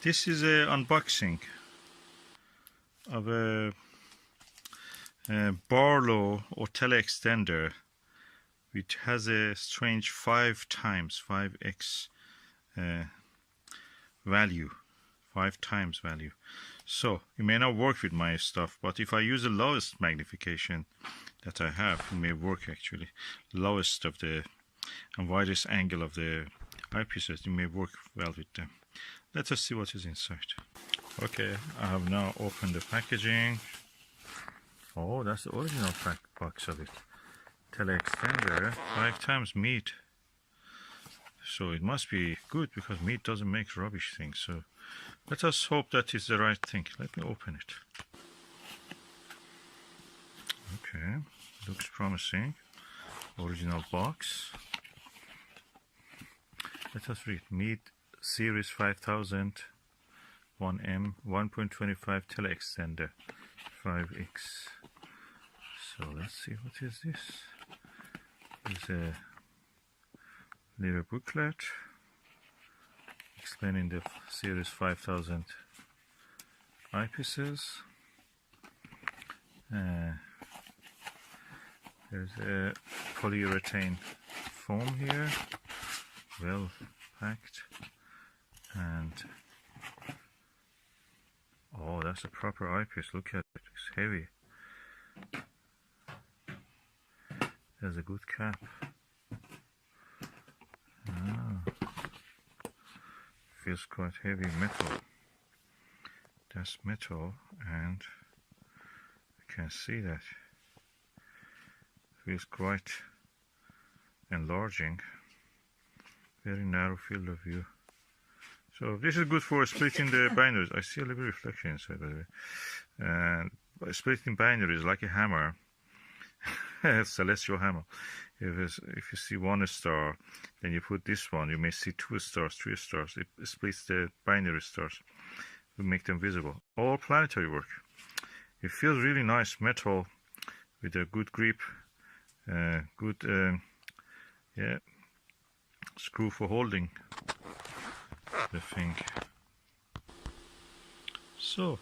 This is an unboxing of a Barlow or TeleXtender, which has a strange 5x value, 5 times value. So it may not work with my stuff, but if I use the lowest magnification that I have, it may work actually. Lowest of the and widest angle of the eyepieces, it may work well with them. Let us see what is inside. Okay, I have now opened the packaging. Oh, that's the original box of it. TeleXtender, 5 times Meade. So it must be good because Meade doesn't make rubbish things. So let us hope that is the right thing. Let me open it. Okay, looks promising. Original box. Let us read. Meade Series 5000 1M 1.25 TeleXtender 5X. So let's see, what is this? It's a little booklet explaining the Series 5000 eyepieces. There's a polyurethane foam here, well packed, and oh, that's a proper eyepiece. Look at it, it's heavy. There's a good cap. Feels quite heavy. Metal. That's metal, and you can see that feels quite enlarging. Very narrow field of view. So this is good for splitting the binaries. I see a little reflection inside, by the way. And by splitting binaries like a hammer, celestial hammer. If you see one star, then you put this one, you may see 2 stars, 3 stars. It splits the binary stars to make them visible. All planetary work. It feels really nice, metal with a good grip, good screw for holding the thing. So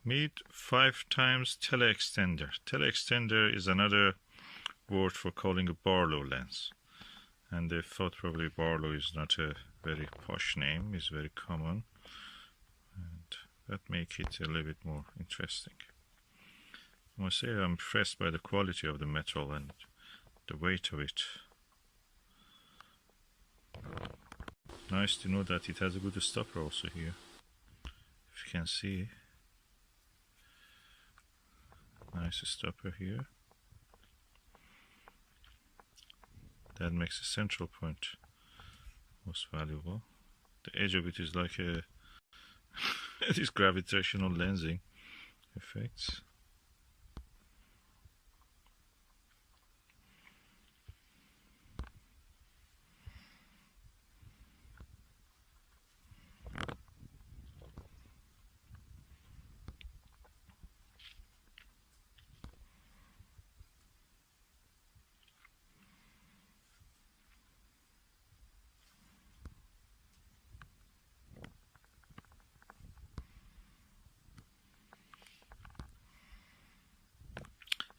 Meade 5 times TeleXtender. TeleXtender is another word for calling a Barlow lens, and they thought probably Barlow is not a very posh name, it's very common, and that makes it a little bit more interesting. I must say I'm impressed by the quality of the metal and the weight of it. Nice to know that it has a good stopper also here, if you can see. Nice stopper here. That makes the central point most valuable. The edge of it is like a this gravitational lensing effects.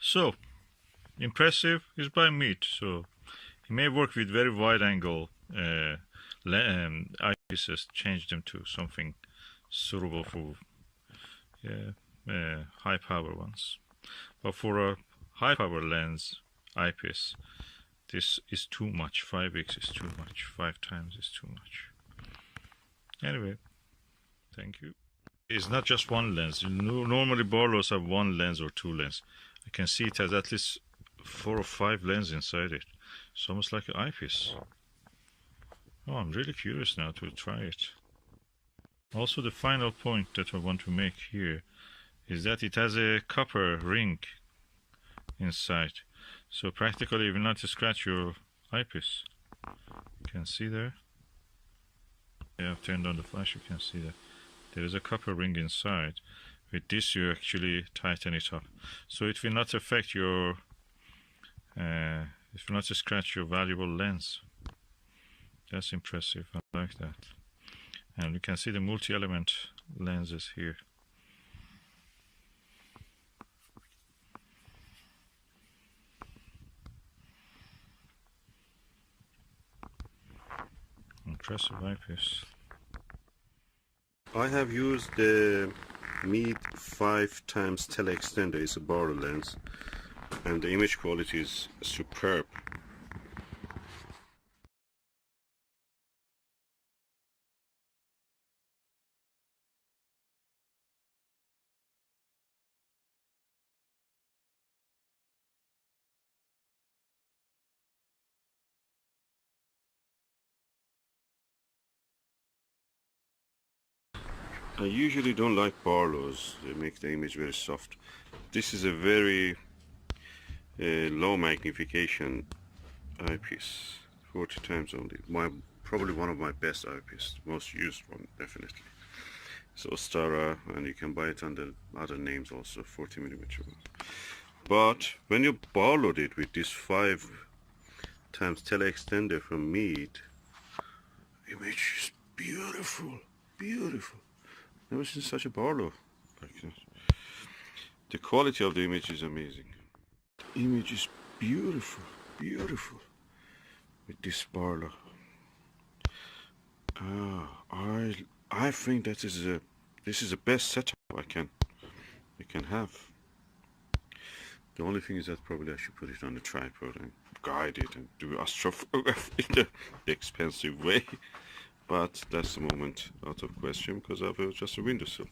So, impressive is by Meade. So, he may work with very wide angle eyepieces, change them to something suitable for high power ones. But for a high power lens eyepiece, this is too much. 5x is too much. 5 times is too much. Anyway, thank you. It's not just one lens. Normally Barlows have 1 lens or 2 lenses. I can see it has at least 4 or 5 lenses inside it. It's almost like an eyepiece. Oh, I'm really curious now to try it. Also, the final point that I want to make here is that it has a copper ring inside. So practically it will not scratch your eyepiece. You can see there. Yeah, I've turned on the flash, you can see that. There is a copper ring inside. With this you actually tighten it up. So it will not affect your, it will not scratch your valuable lens. That's impressive, I like that. And you can see the multi-element lenses here. Impressive eyepiece. I have used the Meade 5x TeleXtender. It's a Barlow lens, and the image quality is superb. I usually don't like Barlows. They make the image very soft. This is a very low magnification eyepiece, 40 times only. Probably one of my best eyepiece, most used one, definitely. So Stara, and you can buy it under other names also, 40mm. But when you Barlow it with this 5x TeleXtender from Meade, image is beautiful, beautiful. Never seen such a Barlow like this. The quality of the image is amazing. The image is beautiful, beautiful with this Barlow. I think that is this is the best setup I can have. The only thing is that probably I should put it on the tripod and guide it and do astrophotography in the expensive way. But that's the moment out of question because of just a windowsill.